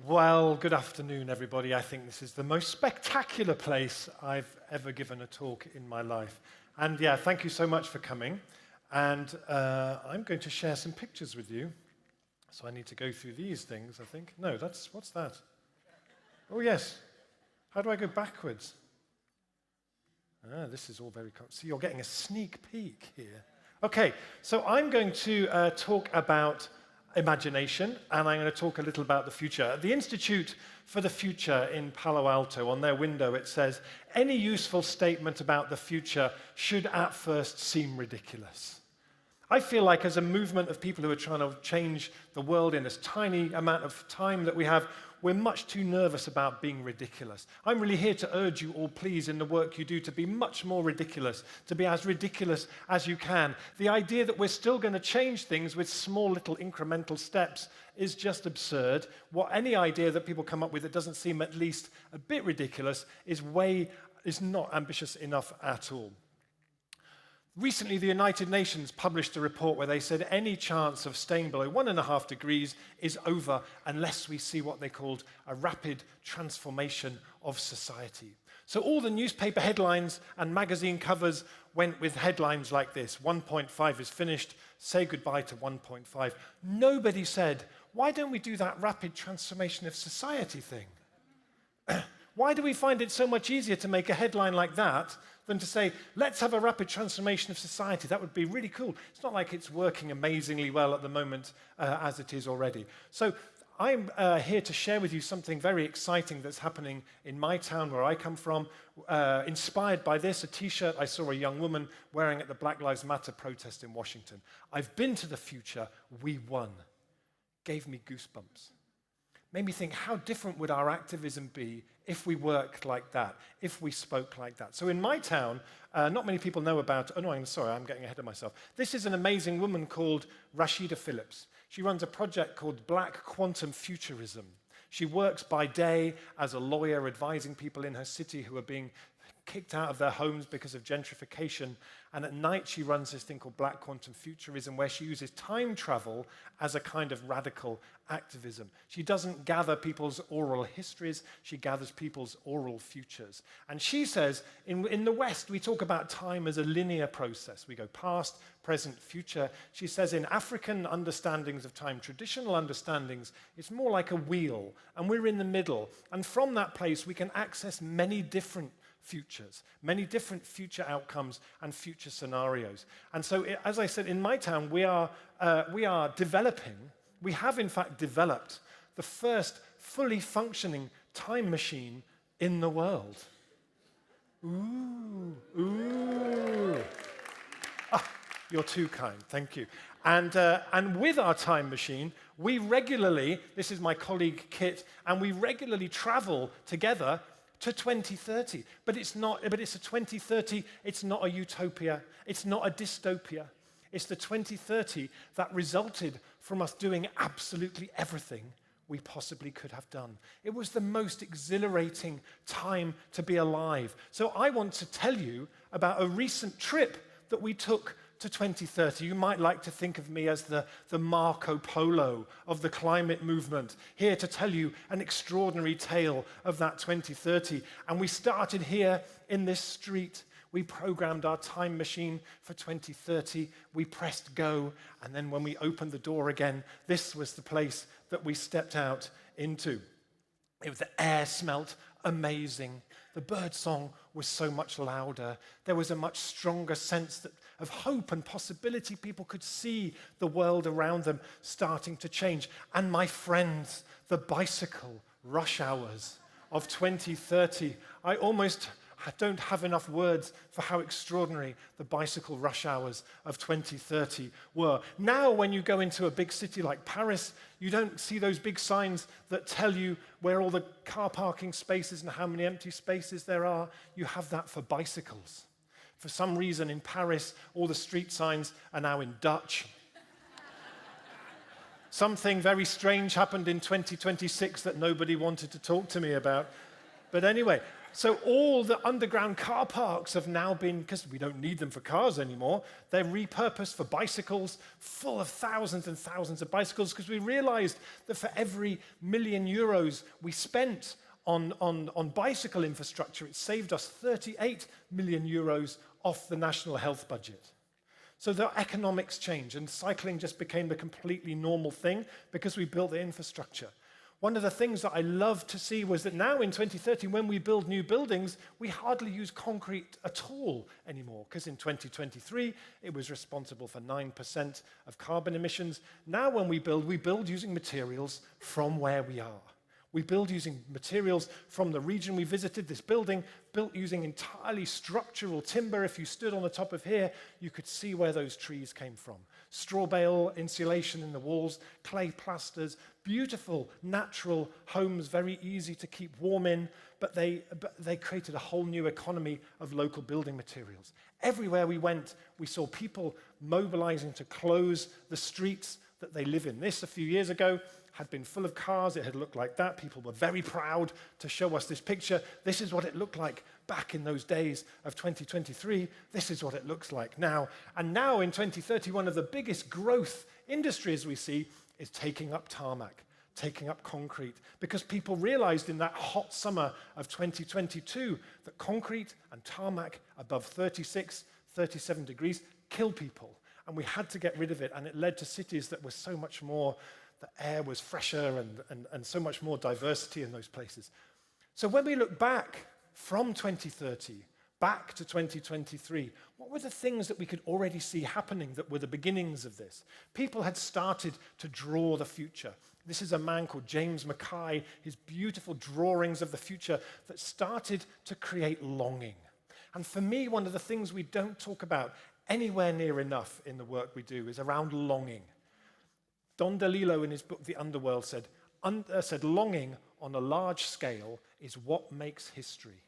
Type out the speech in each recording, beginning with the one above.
Well, good afternoon, everybody. I think this is the most spectacular place I've ever given a talk in my life. And yeah, thank you so much for coming. And I'm going to share some pictures with you. So I need to go through these things, I think. No, what's that? Oh, yes. How do I go backwards? This is all very... So you're getting a sneak peek here. Okay, so I'm going to talk about imagination, and I'm going to talk a little about the future. The Institute for the Future in Palo Alto, on their window, it says, any useful statement about the future should at first seem ridiculous. I feel like as a movement of people who are trying to change the world in this tiny amount of time that we have, we're much too nervous about being ridiculous. I'm really here to urge you all, please, in the work you do, to be much more ridiculous, to be as ridiculous as you can. The idea that we're still going to change things with small little incremental steps is just absurd. Any idea that people come up with that doesn't seem at least a bit ridiculous is not ambitious enough at all. Recently, the United Nations published a report where they said any chance of staying below 1.5 degrees is over unless we see what they called a rapid transformation of society. So all the newspaper headlines and magazine covers went with headlines like this: 1.5 is finished, say goodbye to 1.5. Nobody said, why don't we do that rapid transformation of society thing? Why do we find it so much easier to make a headline like that than to say, let's have a rapid transformation of society? That would be really cool. It's not like it's working amazingly well at the moment as it is already. So I'm here to share with you something very exciting that's happening in my town where I come from. Inspired by this, a T-shirt I saw a young woman wearing at the Black Lives Matter protest in Washington. I've been to the future, we won. Gave me goosebumps. Made me think, how different would our activism be if we worked like that, if we spoke like that? So in my town, not many people know about... Oh, no, I'm sorry, I'm getting ahead of myself. This is an amazing woman called Rashida Phillips. She runs a project called Black Quantum Futurism. She works by day as a lawyer advising people in her city who are being kicked out of their homes because of gentrification. And at night, she runs this thing called Black Quantum Futurism, where she uses time travel as a kind of radical activism. She doesn't gather people's oral histories, she gathers people's oral futures. And she says, in the West, we talk about time as a linear process. We go past, present, future. She says in African understandings of time, traditional understandings, it's more like a wheel, and we're in the middle. And from that place, we can access many different futures, many different future outcomes and future scenarios. And so, as I said, in my town, we are developing, we have in fact developed the first fully functioning time machine in the world. Ooh, ooh. Ah, you're too kind, thank you. And with our time machine, we regularly, this is my colleague Kit, and we regularly travel together to 2030. But it's a 2030, it's not a utopia, it's not a dystopia. It's the 2030 that resulted from us doing absolutely everything we possibly could have done. It was the most exhilarating time to be alive. So I want to tell you about a recent trip that we took to 2030. You might like to think of me as the Marco Polo of the climate movement, here to tell you an extraordinary tale of that 2030. And we started here in this street. We programmed our time machine for 2030. We pressed go, and then when we opened the door again, this was the place that we stepped out into. The air smelt amazing. The bird song was so much louder. There was a much stronger sense of hope and possibility. People could see the world around them starting to change. And my friends, the bicycle rush hours of 2030, I don't have enough words for how extraordinary the bicycle rush hours of 2030 were. Now, when you go into a big city like Paris, you don't see those big signs that tell you where all the car parking spaces and how many empty spaces there are. You have that for bicycles. For some reason in Paris, all the street signs are now in Dutch. Something very strange happened in 2026 that nobody wanted to talk to me about. But anyway, So all the underground car parks have now been, because we don't need them for cars anymore, they're repurposed for bicycles, full of thousands and thousands of bicycles, because we realized that for every €1 million we spent on bicycle infrastructure, it saved us €38 million off the national health budget. So the economics changed, and cycling just became the completely normal thing because we built the infrastructure. One of the things that I love to see was that now in 2030, when we build new buildings, we hardly use concrete at all anymore, because in 2023, it was responsible for 9% of carbon emissions. Now when we build using materials from where we are. We build using materials from the region we visited. This building built using entirely structural timber. If you stood on the top of here, you could see where those trees came from. Straw bale insulation in the walls, clay plasters, beautiful natural homes, very easy to keep warm in, but they created a whole new economy of local building materials. Everywhere we went, we saw people mobilizing to close the streets that they live in. This, a few years ago, had been full of cars. It had looked like that. People were very proud to show us this picture. This is what it looked like back in those days of 2023. This is what it looks like now. And now in 2030, one of the biggest growth industries we see is taking up tarmac, taking up concrete, because people realized in that hot summer of 2022 that concrete and tarmac above 36, 37 degrees kill people. And we had to get rid of it, and it led to cities that were so much more, the air was fresher and so much more diversity in those places. So when we look back from 2030, back to 2023, what were the things that we could already see happening that were the beginnings of this? People had started to draw the future. This is a man called James Mackay, his beautiful drawings of the future that started to create longing. And for me, one of the things we don't talk about anywhere near enough in the work we do is around longing. Don DeLillo, in his book, The Underworld, said, longing on a large scale is what makes history.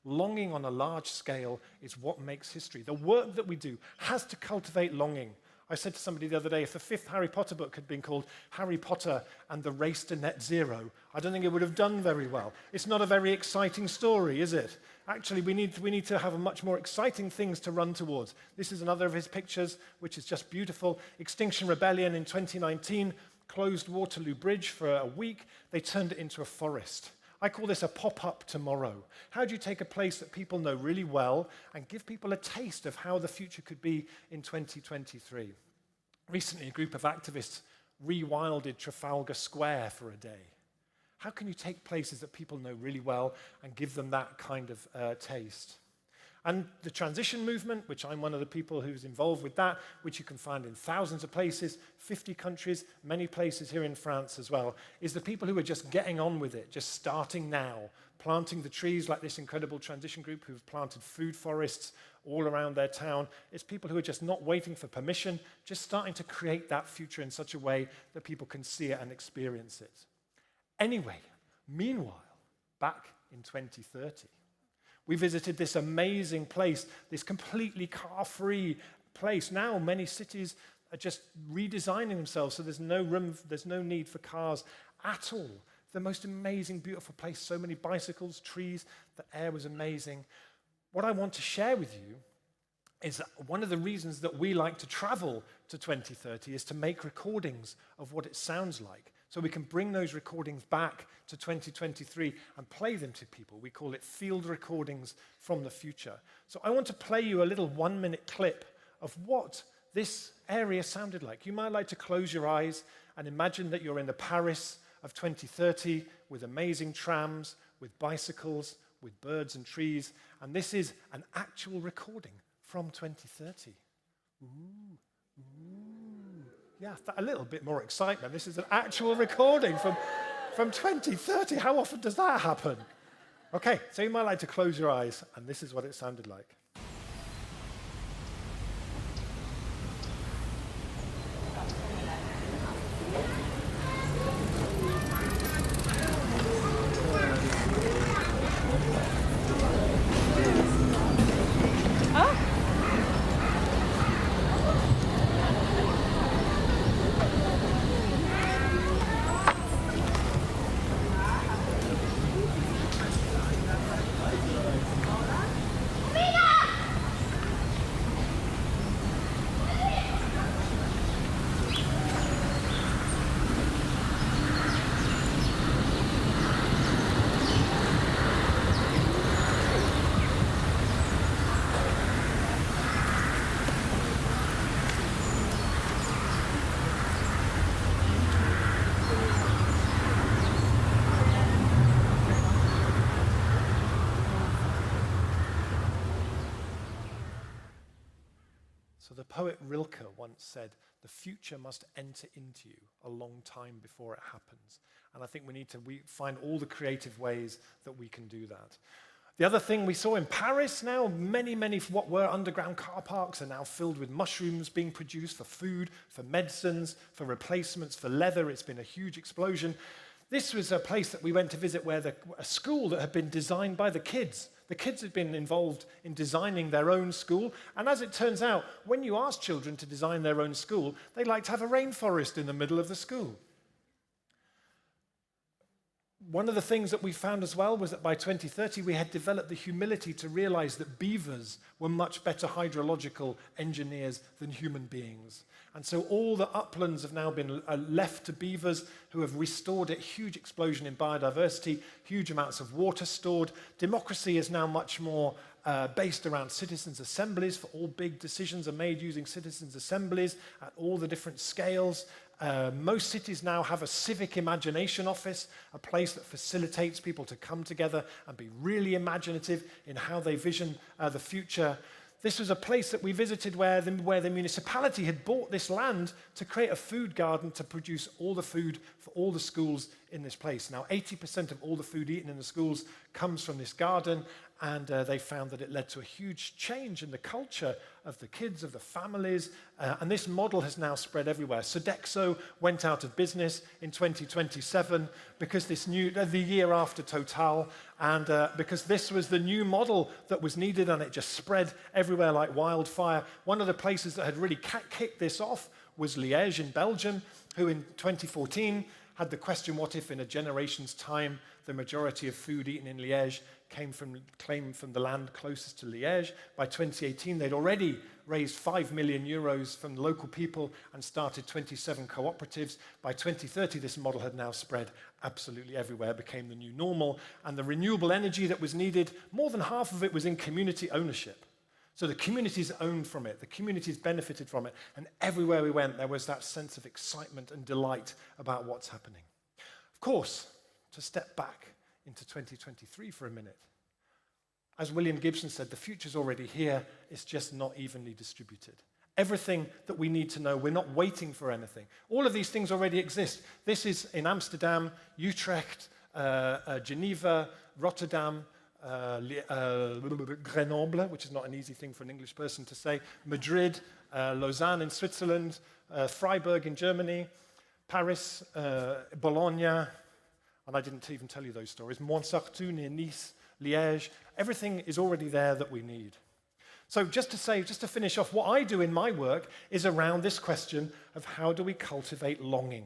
Longing on a large scale is what makes history. The work that we do has to cultivate longing. I said to somebody the other day, if the fifth Harry Potter book had been called Harry Potter and the Race to Net Zero, I don't think it would have done very well. It's not a very exciting story, is it? Actually, we need to have much more exciting things to run towards. This is another of his pictures, which is just beautiful. Extinction Rebellion in 2019 closed Waterloo Bridge for a week. They turned it into a forest. I call this a pop-up tomorrow. How do you take a place that people know really well and give people a taste of how the future could be in 2023? Recently, a group of activists rewilded Trafalgar Square for a day. How can you take places that people know really well and give them that kind of taste? And the transition movement, which I'm one of the people who's involved with that, which you can find in thousands of places, 50 countries, many places here in France as well, is the people who are just getting on with it, just starting now, planting the trees like this incredible transition group who've planted food forests all around their town. It's people who are just not waiting for permission, just starting to create that future in such a way that people can see it and experience it. Anyway, meanwhile, back in 2030, we visited this amazing place, this completely car-free place. Now many cities are just redesigning themselves, so there's no room, there's no need for cars at all. The most amazing, beautiful place, so many bicycles, trees, the air was amazing. What I want to share with you is that one of the reasons that we like to travel to 2030 is to make recordings of what it sounds like. So we can bring those recordings back to 2023 and play them to people. We call it field recordings from the future. So I want to play you a little 1-minute clip of what this area sounded like. You might like to close your eyes and imagine that you're in the Paris of 2030 with amazing trams, with bicycles, with birds and trees. And this is an actual recording from 2030. Ooh, ooh. Yeah, a little bit more excitement. This is an actual recording from 2030. How often does that happen? Okay, so you might like to close your eyes, and this is what it sounded like. poet Rilke once said, the future must enter into you a long time before it happens. And I think we need to find all the creative ways that we can do that. The other thing we saw in Paris now, many what were underground car parks are now filled with mushrooms being produced for food, for medicines, for replacements, for leather. It's been a huge explosion. This was a place that we went to visit where a school that had been designed by the kids. The kids had been involved in designing their own school. And as it turns out, when you ask children to design their own school, they like to have a rainforest in the middle of the school. One of the things that we found as well was that by 2030, we had developed the humility to realize that beavers were much better hydrological engineers than human beings. And so all the uplands have now been left to beavers who have restored it. Huge explosion in biodiversity, huge amounts of water stored. Democracy is now much more based around citizens' assemblies, for all big decisions are made using citizens' assemblies at all the different scales. Most cities now have a civic imagination office, a place that facilitates people to come together and be really imaginative in how they vision the future. This was a place that we visited where the municipality had bought this land to create a food garden to produce all the food for all the schools in this place. Now, 80% of all the food eaten in the schools comes from this garden, and they found that it led to a huge change in the culture of the kids, of the families, and this model has now spread everywhere. Sodexo went out of business in 2027 because the year after Total, and because this was the new model that was needed, and it just spread everywhere like wildfire. One of the places that had really kicked this off was Liege in Belgium, who in 2014 had the question, what if in a generation's time the majority of food eaten in Liege came from the land closest to Liege? By 2018, they'd already raised 5 million euros from local people and started 27 cooperatives. By 2030, this model had now spread absolutely everywhere, became the new normal, and the renewable energy that was needed, more than half of it was in community ownership. So the communities owned from it, the communities benefited from it, and everywhere we went, there was that sense of excitement and delight about what's happening. Of course, to step back into 2023 for a minute, as William Gibson said, the future's already here, it's just not evenly distributed. Everything that we need to know, we're not waiting for anything. All of these things already exist. This is in Amsterdam, Utrecht, Geneva, Rotterdam, Grenoble, which is not an easy thing for an English person to say, Madrid, Lausanne in Switzerland, Freiburg in Germany, Paris, Bologna, and I didn't even tell you those stories, Montsartou near Nice, Liège. Everything is already there that we need. So just to finish off, what I do in my work is around this question of how do we cultivate longing?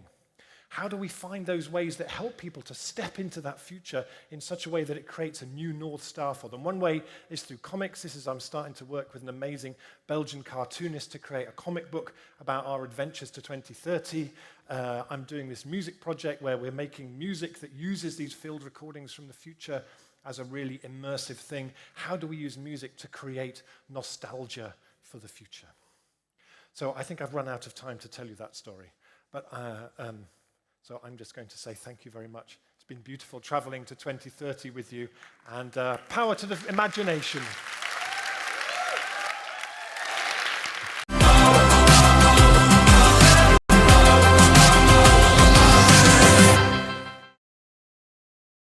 How do we find those ways that help people to step into that future in such a way that it creates a new North Star for them? One way is through comics. I'm starting to work with an amazing Belgian cartoonist to create a comic book about our adventures to 2030. I'm doing this music project where we're making music that uses these field recordings from the future as a really immersive thing. How do we use music to create nostalgia for the future? So I think I've run out of time to tell you that story. But so I'm just going to say thank you very much. It's been beautiful traveling to 2030 with you, and power to the imagination.